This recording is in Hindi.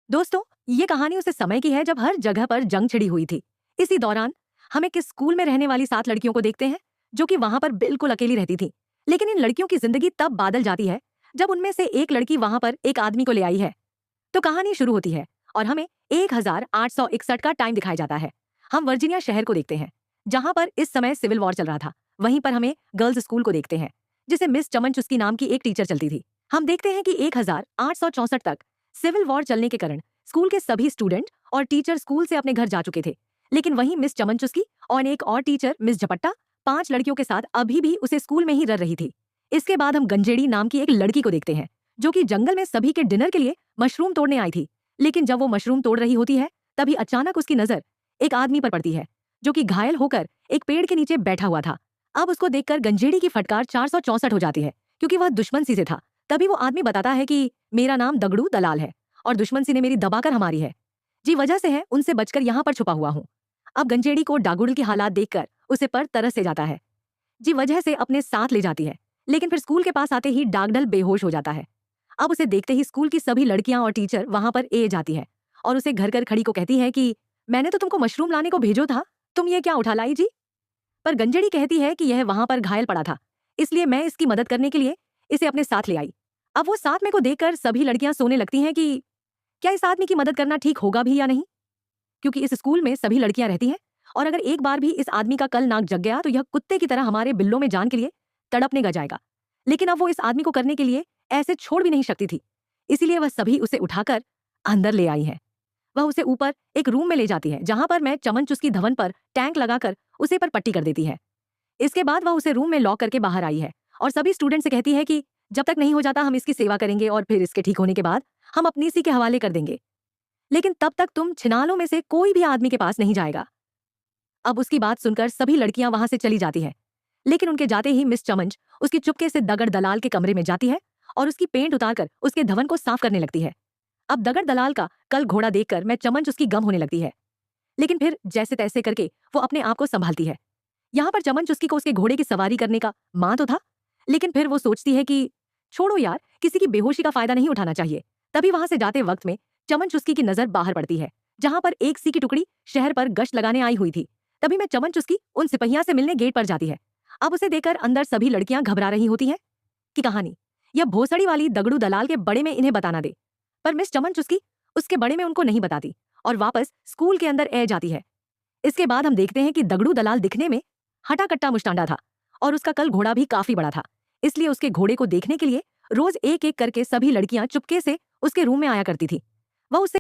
दोस्तों, ये कहानी उस समय की है जब हर जगह पर जंग छिड़ी हुई थी। इसी दौरान हम एक स्कूल में रहने वाली 7 लड़कियों को देखते हैं जो कि वहां पर बिल्कुल अकेली रहती थी। लेकिन इन लड़कियों की जिंदगी तब बादल जाती है जब उनमें से एक लड़की वहां पर एक आदमी को ले आई है। तो कहानी शुरू होती है और हमें 1861 का टाइम दिखाया जाता है। हम वर्जीनिया शहर को देखते हैं जहां पर इस समय सिविल वॉर चल रहा था। वहीं पर हमें गर्ल्स स्कूल को देखते हैं जिसे मिस चमन चुस्की नाम की एक टीचर चलती थी। हम देखते हैं कि 1864 तक सिविल वॉर चलने के कारण स्कूल के सभी स्टूडेंट और टीचर स्कूल से अपने घर जा चुके थे। लेकिन वहीं मिस चमन चुस्की और एक और टीचर मिस झपट्टा 5 लड़कियों के साथ अभी भी उसे स्कूल में ही रह रही थी। इसके बाद हम गंजेड़ी नाम की एक लड़की को देखते हैं जो कि जंगल में सभी के डिनर के लिए मशरूम तोड़ने आई थी। लेकिन जब वो मशरूम तोड़ रही होती है तभी अचानक उसकी नजर एक आदमी पर पड़ती है जो कि घायल होकर एक पेड़ के नीचे बैठा हुआ था। अब उसको देखकर गंजेड़ी की फटकार 464 हो जाती है क्योंकि वह दुश्मन सी से था। तभी वो आदमी बताता है कि मेरा नाम दगड़ू दलाल है और दुश्मन सी ने मेरी दबाकर हमारी है जी वजह से है उनसे बचकर यहाँ पर छुपा हुआ हूँ। अब गंजेड़ी को डागुडल की हालात देखकर उसे पर तरस से जाता है जी वजह से अपने साथ ले जाती है। लेकिन फिर स्कूल के पास आते ही डागडल बेहोश हो जाता है। अब उसे देखते ही स्कूल की सभी लड़कियां और टीचर वहां पर ए जाती है और उसे घर कर खड़ी को कहती है कि मैंने तो तुमको मशरूम लाने को भेजो था, तुम ये क्या उठा लाई जी। पर गंजेड़ी कहती है कि यह वहां पर घायल पड़ा था इसलिए मैं इसकी मदद करने के लिए इसे अपने साथ ले आई। अब वो साथ में को देखकर सभी लड़कियां सोने लगती हैं कि क्या इस आदमी की मदद करना ठीक होगा भी या नहीं, क्योंकि इस स्कूल में सभी लड़कियां रहती हैं और अगर एक बार भी इस आदमी का कल नाक जग गया तो यह कुत्ते की तरह हमारे बिल्लों में जान के लिए तड़पने गा जाएगा। लेकिन अब वो इस आदमी को करने के लिए ऐसे छोड़ भी नहीं सकती थी, इसीलिए वह सभी उसे उठाकर अंदर ले आई है। वह उसे ऊपर एक रूम में ले जाती है जहां पर मैं चमन चुस्की धवन पर टैंक लगाकर उसे पर पट्टी कर देती है। इसके बाद वह उसे रूम में लॉक करके बाहर आई है और सभी स्टूडेंट से कहती है कि जब तक नहीं हो जाता हम इसकी सेवा करेंगे और फिर इसके ठीक होने के बाद हम अपनी इसी के हवाले कर देंगे। लेकिन तब तक तुम छिनालों में से कोई भी आदमी के पास नहीं जाएगा। अब उसकी बात सुनकर सभी लड़कियां वहां से चली जाती हैं। लेकिन उनके जाते ही मिस चमन उसकी चुपके से दगड़ दलाल के कमरे में जाती है और उसकी पेंट उतारकर उसके धवन को साफ करने लगती है। अब दगड़ दलाल का कल घोड़ा देखकर मैं चमन उसकी गम होने लगती है। लेकिन फिर जैसे तैसे करके वो अपने आप को संभालती है। यहाँ पर चमन चुस्की को उसके घोड़े की सवारी करने का मां तो था, लेकिन फिर वो सोचती है कि छोड़ो यार, किसी की बेहोशी का फायदा नहीं उठाना चाहिए। तभी वहां से जाते वक्त में चमन चुस्की की नजर बाहर पड़ती है जहां पर एक सी की टुकड़ी शहर पर गश्त लगाने आई हुई थी। तभी मैं चमन चुस्की उन सिपहिया से मिलने गेट पर जाती है। अब उसे देखकर अंदर सभी लड़कियां घबरा रही होती हैं कि कहानी यह भोसड़ी वाली दगड़ू दलाल के बड़े में इन्हें बताना दे। पर मिस चमन चुस्की उसके बड़े में उनको नहीं बताती और वापस स्कूल के अंदर ए जाती है। इसके बाद हम देखते हैं कि दगड़ू दलाल दिखने में हटा कट्टा मुस्टांडा था और उसका कल घोड़ा भी काफी बड़ा था, इसलिए उसके घोड़े को देखने के लिए रोज एक एक करके सभी लड़कियां चुपके से उसके रूम में आया करती थी। वह उससे